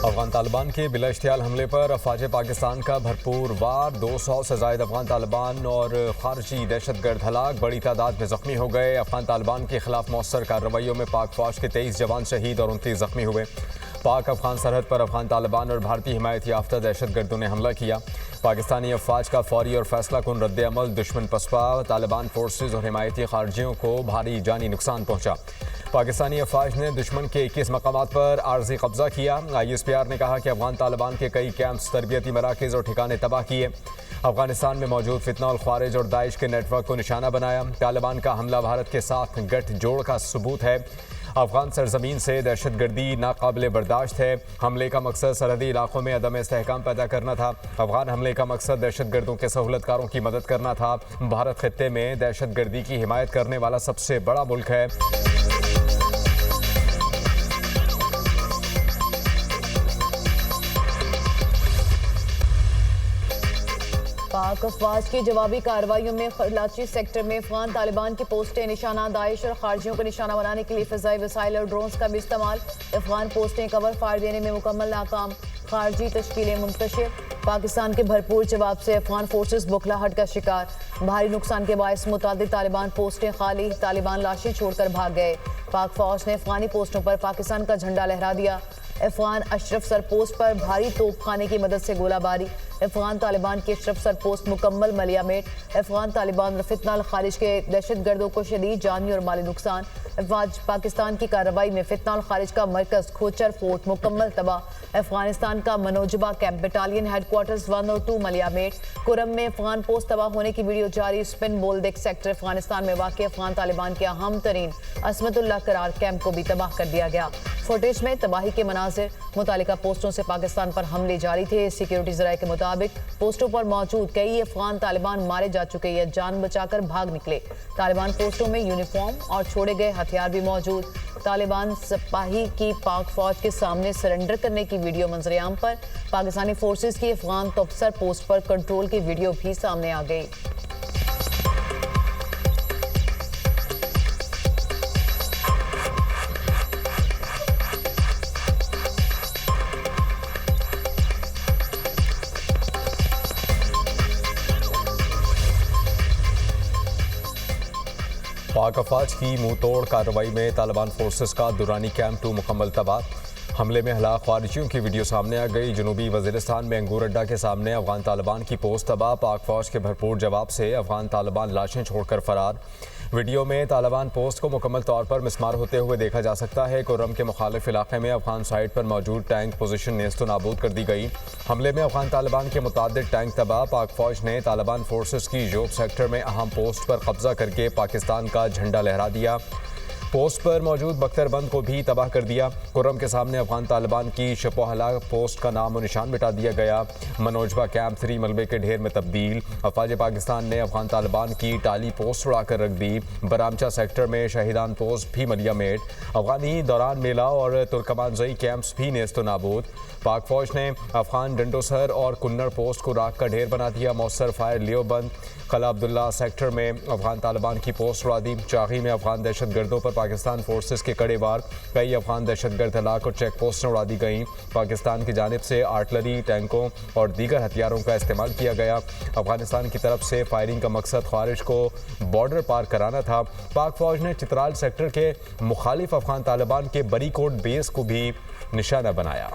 अफगान तालिबान के बिला इश्तियाल हमले पर अफवाज पाकिस्तान का भरपूर वार। 200 से ज़ायद अफगान तालिबान और खारजी दहशतगर्द हलाक, बड़ी तादाद में जख्मी हो गए। अफगान तालिबान के खिलाफ मौसर कार्रवाइयों में पाक फौज के 23 जवान शहीद और 29 जख्मी हुए। पाक अफगान सरहद पर अफगान तालिबान और भारतीय हिमायत याफ्ता दहशतगर्दों ने हमला किया। पाकिस्तानी अफवाज का फौरी और फैसला कुन रद्द अमल दुश्मन पसपा, तालिबान फोर्सेज और हिमायती खारजियों को भारी जानी नुकसान पहुंचा। पाकिस्तानी अफवाज ने दुश्मन के 21 मकामात पर आर्जी कब्जा किया। ISPR ने कहा कि अफगान तालिबान के कई कैंप्स, तरबियती मराकज़ और ठिकाने तबाह किए। अफगानिस्तान में मौजूद फितना और ख्वारिज और दाइश के नेटवर्क को निशाना बनाया। तालिबान का हमला भारत के साथ गठजोड़ का सबूत है। अफगान सरजमीन से दहशतगर्दी नाकाबिले बर्दाश्त है। हमले का मकसद सरहदी इलाकों में अदम इस्तेहकाम पैदा करना था। अफगान हमले का मकसद दहशतगर्दों के सहूलतकारों की मदद करना था। भारत खित्ते में दहशतगर्दी की हिमायत करने वाला सबसे बड़ा मुल्क है। पाक अफवाज की जवाबी कार्रवाइयों में खलाची सेक्टर में अफगान तालिबान की पोस्टें निशाना, दाइश और खारजियों को निशाना बनाने के लिए फ़िज़ाई वसाइल और ड्रोन्स का भी इस्तेमाल। अफगान पोस्टें कवर फायर देने में मुकम्मल नाकाम, खारजी तश्कीलें मुंतशिर। पाकिस्तान के भरपूर जवाब से अफगान फोर्सेस बुखलाहट का शिकार। भारी नुकसान के बायस मुतादिद तालिबान पोस्टें खाली, तालिबान लाशें छोड़कर भाग गए। पाक फौज ने अफगानी पोस्टों पर पाकिस्तान का झंडा लहरा दिया। अफगान अशरफ सरपोस्ट पर भारी तोपखाने की मदद से गोलाबारी। अफगान तालिबान की अशरफ सरपोस्ट मुकम्मल मलियामेट। अफगान तालिबान फितना खारिज के दहशतगर्दों को शदीद जानी और माली नुकसान। अफवाज पाकिस्तान की कार्रवाई में फितना खारिज का मरकज खोचर फोर्ट मुकम्मल तबाह। अफगानिस्तान का मनोजबा कैंप बटालियन हेडक्वार्टर्स 1 और 2 मलियामेट। कुरम में अफगान पोस्ट तबाह होने की वीडियो जारी। स्पिन बोल्देक सेक्टर अफगानिस्तान में वाक़ अफगान तालिबान के अहम तरीन असमतुल्लाह करार कैंप को भी तबाह कर दिया गया। फुटेज में तबाही के मनाजिर। मुतालिका पोस्टों से पाकिस्तान पर हमले जारी थे। सिक्योरिटी ज़राए के मुताबिक पोस्टों पर मौजूद कई अफगान तालिबान मारे जा चुके या जान बचाकर भाग निकले। तालिबान पोस्टों में यूनिफॉर्म और छोड़े गए हथियार भी मौजूद। तालिबान सिपाही की पाक फौज के सामने सरेंडर करने की वीडियो मंजरेआम पर। पाकिस्तानी फोर्सेस की अफगान तबसर पोस्ट पर कंट्रोल की वीडियो भी सामने आ गई। पाक अफवाज की मुंह तोड़ कार्रवाई में तालिबान फोर्सेस का दुरानी कैंप 2 मुकम्मल तबाह। हमले में हलाक ख्वारिजियों की वीडियो सामने आ गई। जनूबी वज़ीरिस्तान में अंगूर अड्डा के सामने अफगान तालिबान की पोस्ट तबाह। पाक फौज के भरपूर जवाब से अफगान तालिबान लाशें छोड़कर फरार। वीडियो में तालिबान पोस्ट को मुकम्मल तौर पर मिसमार होते हुए देखा जा सकता है। कुर्रम के मुखालिफ इलाके में अफगान साइड पर मौजूद टैंक पोजीशन नेस्तो नाबूद कर दी गई। हमले में अफगान तालिबान के मुतादिद टैंक तबाह। पाक फौज ने तालिबान फोर्सेस की जोब सेक्टर में अहम पोस्ट पर कब्जा करके पाकिस्तान का झंडा लहरा दिया। पोस्ट पर मौजूद बख्तरबंद को भी तबाह कर दिया। कुर्रम के सामने अफगान तालिबान की शपोहला पोस्ट का नाम और निशान मिटा दिया गया। मनोजबा कैंप 3 मलबे के ढेर में तब्दील। अफवाज पाकिस्तान ने अफगान तालिबान की टाली पोस्ट उड़ाकर रख दी। बरामचा सेक्टर में शहीदान पोस्ट भी मलियामेट। अफगानी दौरान मेला और तुर्कमानजई कैंप्स भी नेस्तो नाबूद। पाक फौज ने अफगान डंडोसर और कुन्नर पोस्ट को राख का ढेर बना दिया। मौसर फायर लियोबंद कला अब्दुल्ला सेक्टर में अफगान तालिबान की पोस्ट उड़ा दी। चागी में अफगान दहशतगर्दों पर पाकिस्तान फोर्सेस के कड़े वार। कई अफगान दहशतगर्द हलाक और चेक पोस्टें उड़ा दी गईं। पाकिस्तान की जानिब से आर्टलरी, टैंकों और दीगर हथियारों का इस्तेमाल किया गया। अफगानिस्तान की तरफ से फायरिंग का मकसद ख्वारिज को बॉर्डर पार कराना था। पाक फौज ने चित्राल सेक्टर के मुखालिफ अफगान तालिबान के बरीकोट बेस को भी निशाना बनाया।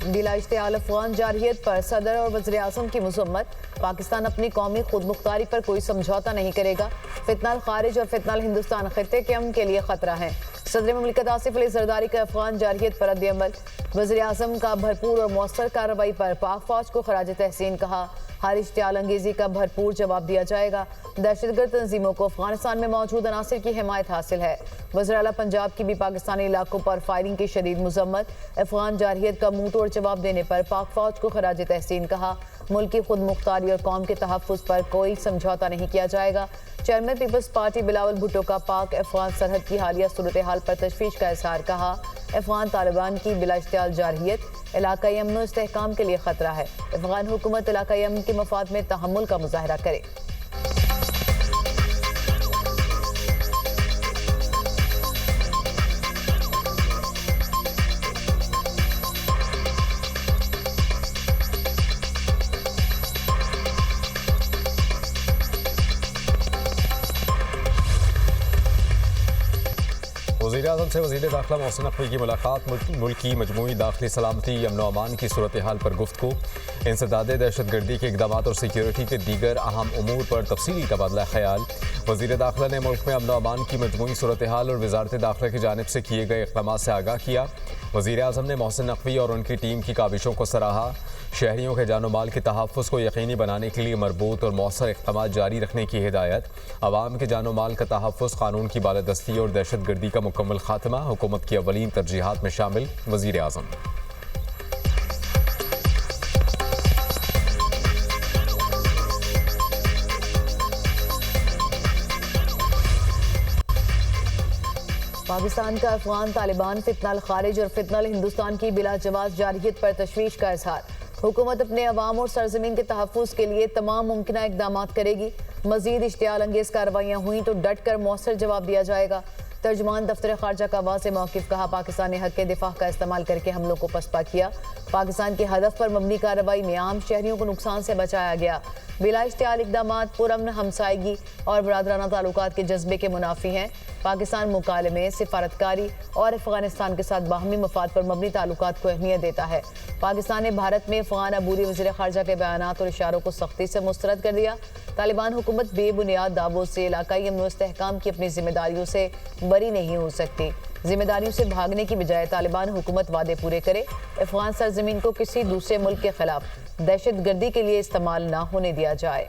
बिला इश्तियाल अफगान जारहियत पर सदर और वज़ीर आज़म की मज़म्मत। पाकिस्तान अपनी कौमी खुद मुख्तारी पर कोई समझौता नहीं करेगा। फितनाल खारिज और फितनाल हिंदुस्तान खित्ते के अमन के लिए खतरा है। सदर ममलिकत आसिफ अली जरदारी का अफगान जारहियत पर रद्द-ए-अमल। वज़ीर आज़म का भरपूर और मौसर कार्रवाई पर पाक फौज को खराज तहसीन कहा। हर इश्तियाल अंगेजी का भरपूर जवाब दिया जाएगा। दहशतगर्द तंजीमों को अफगानिस्तान में मौजूद अनासिर की हिमायत हासिल है। वज़ीर आला पंजाब की भी पाकिस्तानी इलाकों पर फायरिंग की शदीद मजम्मत। अफगान जारहियत का मुंह तोड़ जवाब देने पर पाक फौज को खराज तहसीन कहा। मुल्क की खुद मुख्तारी और कौम के तहफ़्फ़ुज़ पर कोई समझौता नहीं किया जाएगा। Chairman Peoples Party Bilawal Bhutto का पाक अफगान सरहद की हालिया सूरत हाल पर तशवीश का इजहार। कहा, अफगान तालिबान की बिला इश्तियाल जारहियत इलाकाई अमन व इस्तेहकाम के लिए खतरा है। अफगान हुकूमत इलाकाई अमन के मफाद में तहम्मुल का मुजाहरा करे। वज़ीर-ए-आज़म से वज़ीर दाखिला मोहसिन नकवी की मुलाकात। मुल्क की मजमूई दाखिली सलामती अमन व अमान की सूरत हाल पर गुफ्तगू। इंसदाद दहशत गर्दी के इक़दाम और सिक्योरिटी के दीगर अहम उमूर पर तफसीली तबादला ख्याल। वज़ीर दाखिला ने मुल्क में अमन व अमान की मजमूई सूरत हाल और वज़ारत दाखिला की जानिब से किए गए इक़दाम से आगाह किया। वज़ीर-ए-आज़म ने मोहसिन नकवी और उनकी टीम की काविशों को सराहा। शहरियों के जान माल के तहफ़्फ़ुज़ को यकीनी बनाने के लिए मरबूत और मौसर इक़दाम जारी रखने की हिदायत। अवाम के जान माल का तहफ़्फ़ुज़, कानून की बालादस्ती और दहशत गर्दी का मुकम्मल खात्मा हुकूमत की अवलीन तरजीहात में शामिल। वज़ीर-ए-आज़म पाकिस्तान का अफगान तालिबान फितनल खारिज और फितनल हिंदुस्तान की बिला जवाब जारहियत पर तशवीश का इजहार। हुकूमत अपने अवाम और सरजमीन के तहफ़्फ़ुज़ के लिए तमाम मुमकिन इक़दाम करेगी। मज़ीद इश्तियाल अंगेज़ कार्रवाइयाँ हुई तो डट कर मौसर जवाब दिया जाएगा। तर्जुमान दफ्तर खारजा का वाज़ेह मौक़िफ़। कहा, पाकिस्तान ने हक़ के दिफ़ा का इस्तेमाल करके हमलों को पसपा किया। पाकिस्तान के हदफ पर मबनी कार्रवाई में आम शहरियों को नुकसान से बचाया गया। बिला इश्तियाल इक़दामात पुरअमन हमसायगी और बरादराना ताल्लुकात के जज्बे के मुनाफी हैं। पाकिस्तान मुकालमे, सिफारतकारी और अफ़गानिस्तान के साथ बाहमी मफाद पर मबनी ताल्लुकात को अहमियत देता है। पाकिस्तान ने भारत में अफ़गान अबूरी वज़ीर ख़ारजा के बयानात और इशारों को सख्ती से मुस्तरद कर दिया। तालिबान हुकूमत बेबुनियाद दावों से इलाकाई अमन व इस्तेहकाम की अपनी जिम्मेदारियों से बरी नहीं हो सकती। जिम्मेदारियों से भागने की बजाय तालिबान हुकूमत वादे पूरे करे। अफ़गान सरजमीन को किसी दूसरे मुल्क के खिलाफ दहशत गर्दी के लिए इस्तेमाल न होने दिया जाए।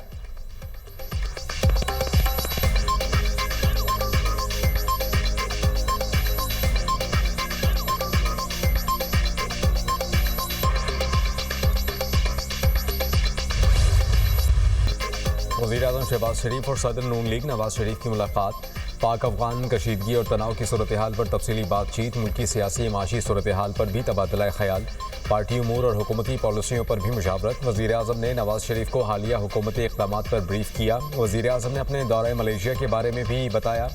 वज़ीर-ए-आज़म शहबाज शरीफ और सदर नून लीग नवाज शरीफ की मुलाकात। पाक अफगान कशीदगी और तनाव की सूरत हाल पर तफसीली बातचीत। मुल्क की सियासी माशी सूरत हाल पर भी तबादला ख्याल। पार्टी उमूर और हुकूमती पॉलिसियों पर भी मुशावरत। वज़ीर-ए-आज़म ने नवाज शरीफ को हालिया हुकूमती इक़दाम पर ब्रीफ किया। वज़ीर-ए-आज़म ने अपने दौरे मलेशिया के बारे में भी बताया।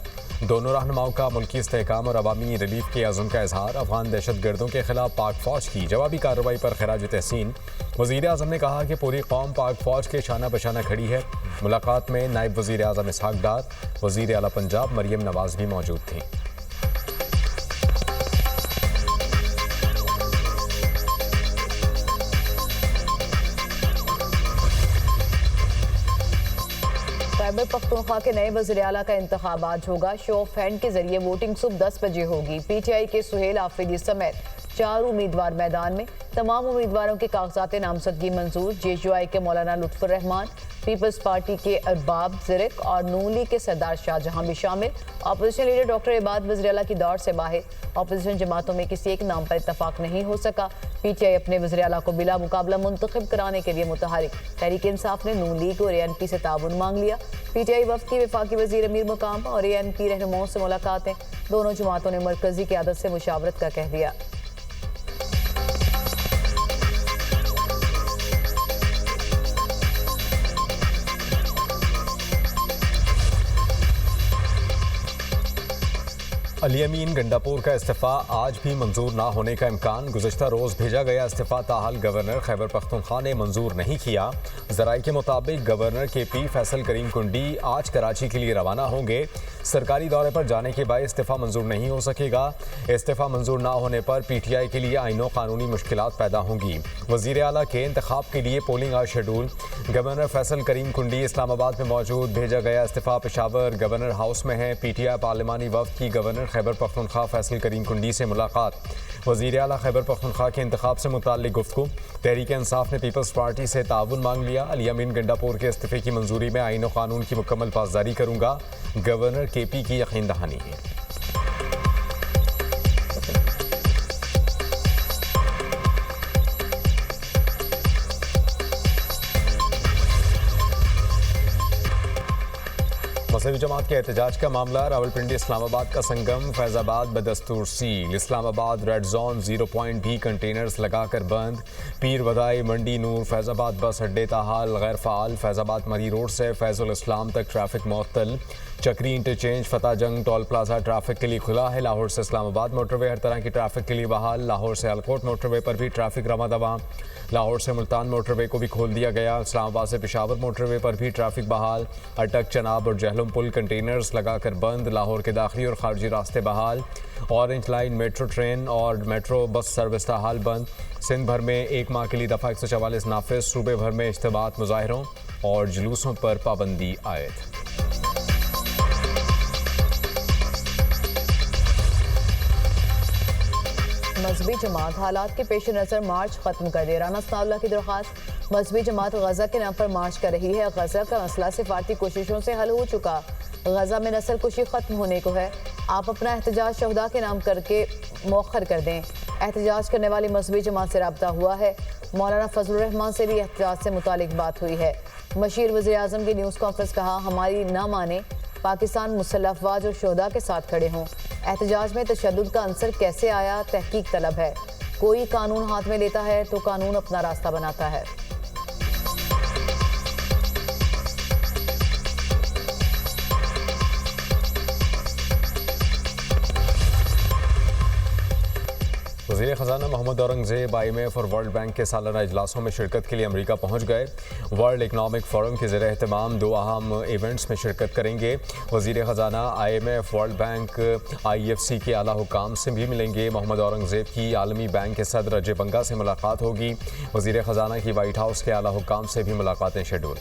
दोनों रहनुमाओं का मुल्की इस्तेहकाम और अवामी रिलीफ के अज़्म का इजहार। अफगान दहशत गर्दों के खिलाफ पाक फ़ौज की जवाबी कार्रवाई पर खराज तहसीन। वज़ीर-ए-आज़म ने कहा कि पूरी कौम पाक फ़ौज के शाना बशाना खड़ी है। मुलाकात में नायब वज़ीर-ए-आज़म इसहाक़ डार, वज़ीर आला पंजाब मरियम नवाज़ भी मौजूद थीं। खैबर पख्तूनख्वा के नए वज़ीर आला का इंतखाब आज होगा। शो ऑफ हैंड के जरिए वोटिंग सुबह 10 बजे होगी। PTI के सुहेल आफरीदी समेत 4 उम्मीदवार मैदान में। तमाम उम्मीदवारों के कागजात नामजदगी मंजूर। JUI के मौलाना लुत्फुर रहमान, पीपल्स पार्टी के अरबाब ज़िरक और नून लीग के सरदार शाहजहां भी शामिल। अपोजिशन लीडर डॉक्टर इबाद वज़ीर आला की दौड़ से बाहर। अपोजिशन जमातों में किसी एक नाम पर इत्तफाक नहीं हो सका। PTI अपने वज़ीर आला को बिला मुकाबला मुंतखब कराने के लिए मुतहरिक। तहरीक इंसाफ ने नून लीग और ANP से ताउन मांग लिया। PTI वफ़द की वफाकी वज़ीर अमीर मुकाम और ANP रहनुमाओं से मुलाकातें। दोनों जमातों ने मरकजी क़यादत से मुशावरत का कह दिया। अली अमीन गंडापुर का इस्तीफ़ा आज भी मंजूर ना होने का इम्कान। गुज़श्ता रोज़ भेजा गया इस्तीफ़ा ताहाल गवर्नर खैबर पख्तूनख्वा ने मंजूर नहीं किया। ज़राए के मुताबिक गवर्नर KP फैसल करीम कुंडी आज कराची के लिए रवाना होंगे। सरकारी दौरे पर जाने के बाद इस्तीफ़ा मंजूर नहीं हो सकेगा। इस्तीफ़ा मंजूर ना होने पर PTI के लिए आइनो कानूनी मुश्किलात पैदा होंगी। वज़ीर आला के इंतखाब के लिए पोलिंग आज शेड्यूल। गवर्नर फैसल करीम कुंडी इस्लामाबाद में मौजूद। भेजा गया इस्तीफ़ा पेशावर गवर्नर हाउस में है। PTI पार्लिमानी वफ़द की गवर्नर खैबर पख्तूनख्वा फैसल करीम कुंडी से मुलाकात। वज़ीर आला खैबर पख्तूनख्वा के इंतखाब से मुताल्लिक़ गुफ्तगू। तहरीक इंसाफ ने पीपल्स पार्टी से ताउन मांग लिया। अली अमीन गंडापुर के इस्तीफ़े की मंजूरी में आईन और कानून की मुकम्मल पासदारी करूँगा, गवर्नर KP की यकीन दहानी है। मजहबी जमात के एहतजाज का मामला रावलपिंडी इस्लामाबाद का संगम फैजाबाद बदस्तूर seal. Islamabad red zone 0 point भी कंटेनर्स लगाकर बंद। पीर वदाई मंडी नूर फैजाबाद बस अड्डे ताहाल गैर फ़ाल। फैजाबाद मरी रोड से फैजुल इस्लाम तक ट्रैफिक मुअत्तल। चक्री इंटरचेंज फतेह जंग टोल प्लाजा ट्रैफिक के लिए खुला है। लाहौर से इस्लामाबाद मोटरवे हर तरह की ट्रैफिक के लिए बहाल। लाहौर से अलकोट मोटरवे पर भी ट्रैफिक रवा दवा। लाहौर से मुल्तान मोटरवे को भी खोल दिया गया। इस्लामाबाद से पेशावर मोटरवे पर भी ट्रैफिक बहाल। अटक चनाब और जहलम पुल कंटेनर्स लगाकर बंद। लाहौर के दाखिली और खारजी रास्ते बहाल। ऑरेंज लाइन मेट्रो ट्रेन और मेट्रो बस सर्विस ताहाल बंद। सिंध भर में 1 माह के लिए दफ़ा 144 नाफिज। सूबे भर में इज्तिमात मुजाहिरों और जुलूसों पर पाबंदी आयद। मजहबी जमात हालात के पेश नज़र मार्च खत्म कर दे। राना सनाउल्लाह की दरख्वास्त। मजहबी जमात गजा के नाम पर मार्च कर रही है। गजा का मसला सिफारती कोशिशों से हल हो चुका। गजा में नस्ल कुशी खत्म होने को है। आप अपना एहतजाज शहदा के नाम करके मौखर कर दें। एहतजाज करने वाली मजहबी जमात से रब्ता हुआ है। मौलाना फजलुर रहमान से भी एहतजाज से मुतालिक बात हुई है। मशीर वज़ीर आज़म की न्यूज़ कॉन्फ्रेंस कहा, हमारी ना माने पाकिस्तान मुसल्लह अफवाज और शहदा के साथ खड़े हों। एहतजाज में तशद्दुद का अंसर कैसे आया, तहकीक तलब है। कोई कानून हाथ में लेता है तो कानून अपना रास्ता बनाता है। वज़ीर ख़ज़ाना मोहम्मद औरंगज़ेब IMF और वर्ल्ड बैंक के सालाना इजलासों में शिरकत के लिए अमरीका पहुँच गए। वर्ल्ड इकनॉमिक फोरम के ज़ेर एहतमाम 2 अहम इवेंट्स में शिरकत करेंगे। वज़ीर ख़ज़ाना IMF, वर्ल्ड बैंक, IFC के आला हुकाम से भी मिलेंगे। मोहम्मद औरंगज़ेब की आलमी बैंक के सदर अजय बंगा से मुलाकात होगी। वज़ीर ख़ज़ाना की वाइट हाउस के आला हुकाम से भी मुलाकातें शेड्यूल।